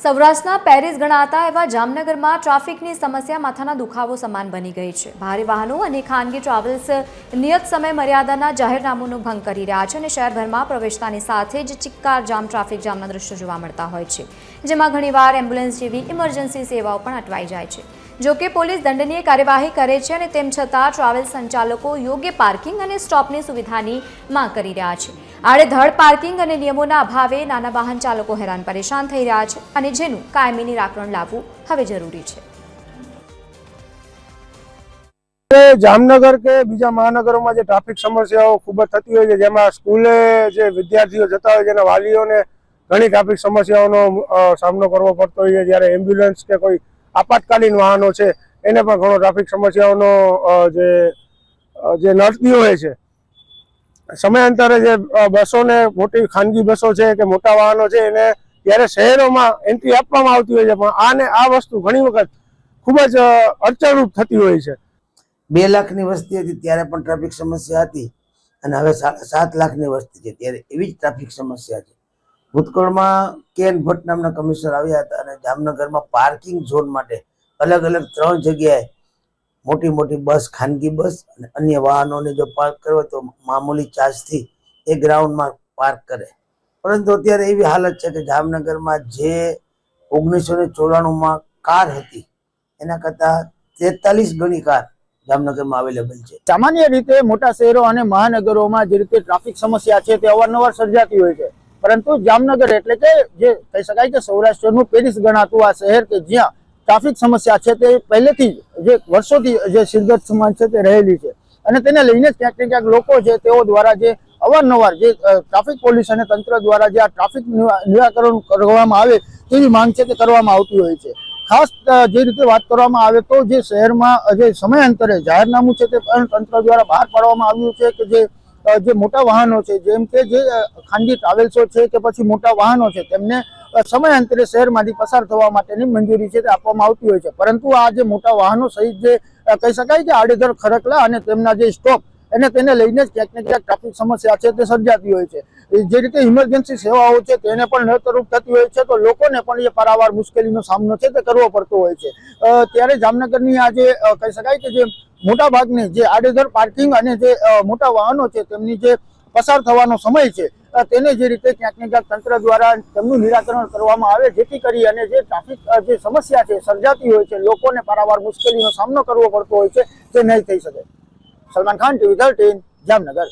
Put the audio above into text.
સૌરાષ્ટ્રના પેરિસ ગણાતા એવા જામનગરમાં ટ્રાફિકની સમસ્યા માથાના દુખાવો સમાન બની ગઈ છે। ભારે વાહનો અને ખાનગી ટ્રાવેલ્સ નિયત સમય મર્યાદાના જાહેરનામાનો ભંગ કરી રહ્યા છે અને શહેરભરમાં પ્રવેશતાની સાથે જ ચિક્કાર જામ ટ્રાફિક જામના દ્રશ્યો જોવા મળતા હોય છે, જેમાં ઘણીવાર એમ્બ્યુલન્સ જેવી ઇમરજન્સી સેવાઓ પણ અટવાઈ જાય છે। જો કે પોલીસ દંડનીય કાર્યવાહી કરે છે અને તેમ છતાં ટ્રાવેલ સંચાલકો યોગ્ય પાર્કિંગ અને સ્ટોપની સુવિધાની માંગ કરી રહ્યા છે। આડેધડ પાર્કિંગ અને નિયમોના અભાવે નાના વાહન ચાલકો હેરાન પરેશાન થઈ રહ્યા છે અને જેનું કાયમી નિરાકરણ લાવવું હવે જરૂરી છે। જામનગર કે બીજા મહાનગરોમાં જે ટ્રાફિક સમસ્યાઓ ખૂબ જ થતી હોય છે, જેમાં સ્કૂલે જે વિદ્યાર્થીઓ જતા હોય જેના વાલીઓને ઘણી ટ્રાફિક સમસ્યાઓનો સામનો કરવો પડતો હોય છે, જ્યારે એમ્બ્યુલન્સ કે કોઈ આપાતકાલીન વાહનો છે એને પણ ઘણો ટ્રાફિક સમસ્યાઓનો જે નડતી હોય છે। સમયાંતરે જે બસોને મોટી ખાનગી બસો છે કે મોટા વાહનો છે એને ત્યારે શહેરોમાં એન્ટ્રી આપવામાં આવતી હોય છે, પણ આ વસ્તુ ઘણી વખત ખૂબ જ અડચણરૂપ થતી હોય છે। 2 લાખની વસ્તી હતી ત્યારે પણ ટ્રાફિક સમસ્યા હતી અને હવે 7.5 લાખની વસ્તી છે ત્યારે એવી જ ટ્રાફિક સમસ્યા છે। ભૂતકાળમાં કેન ભટ્ટ નામના કમિશનર આવ્યા હતા અને જામનગરમાં પાર્કિંગ ઝોન માટે અલગ અલગ 3 જગ્યાએ મોટી મોટી બસ, ખાનગી બસ અને અન્ય વાહનોને જો પાર્ક કરવો તો મામૂલી ચાર્જથી એ ગ્રાઉન્ડમાં પાર્ક કરે, પરંતુ અત્યારે એવી હાલત છે કે જામનગરમાં જે 1994માં કાર હતી એના કરતાં 43 ગણી કાર જામનગરમાં અવેલેબલ છે। સામાન્ય રીતે મોટા શહેરો અને મહાનગરોમાં જે રીતે ટ્રાફિક સમસ્યા છે તે અવારનવાર સર્જાતી હોય છે, પરંતુ જામનગર એટલે કે જે કહી શકાય કે સૌરાષ્ટ્રનું પેરિસ ગણાતું આ શહેર કે જ્યાં ટ્રાફિક સમસ્યા છે તે પહેલેથી જે વર્ષોથી જે શિરગત સમાન છે તે રહેલી છે અને તેને લઈને જ ક્યાંક ને ક્યાંક લોકો છે તેઓ દ્વારા જે અવારનવાર જે ટ્રાફિક પોલીસ અને તંત્ર દ્વારા જે આ ટ્રાફિક નિરાકરણ કરવામાં આવે તેવી માંગ છે તે કરવામાં આવતી હોય છે। ખાસ જે રીતે વાત કરવામાં આવે તો જે શહેરમાં જે સમયાંતરે જાહેરનામું છે તે તંત્ર દ્વારા બહાર પાડવામાં આવ્યું છે કે જે મોટા વાહનો છે જેમ કે જે ખાનગી ટ્રાવેલ્સો છે કે પછી મોટા વાહનો છે તેમને સમયાંતરે શહેરમાંથી પસાર થવા માટેની મંજૂરી છે તે આપવામાં આવતી હોય છે, પરંતુ આ જે મોટા વાહનો સહિત જે કહી શકાય કે આડેધડ ખરકલા અને તેમના જે સ્ટોપ અને તેને લઈને જ ક્યાંક ને ક્યાંક ટ્રાફિક સમસ્યા છે તે સર્જાતી હોય છે। જે રીતે ઇમરજન્સી સેવાઓ છે તેને પણ નડતરરૂપ થતી હોય છે તો લોકોને પણ એ પારાવાર મુશ્કેલીનો સામનો છે તે કરવો પડતો હોય છે। ત્યારે જામનગરની આ જે કહી શકાય કે જે મોટા ભાગની જે આડેધડ પાર્કિંગ અને જે મોટા વાહનો છે તેમની જે પસાર થવાનો સમય છે તેને જે રીતે ક્યાંક ને ક્યાંક તંત્ર દ્વારા તેમનું નિરાકરણ કરવામાં આવે જેથી કરી અને જે ટ્રાફિક જે સમસ્યા છે સર્જાતી હોય છે લોકોને પારાવાર મુશ્કેલીનો સામનો કરવો પડતો હોય છે તે નહીં થઈ શકે। સલમાન ખાન, TV 13, જામનગર।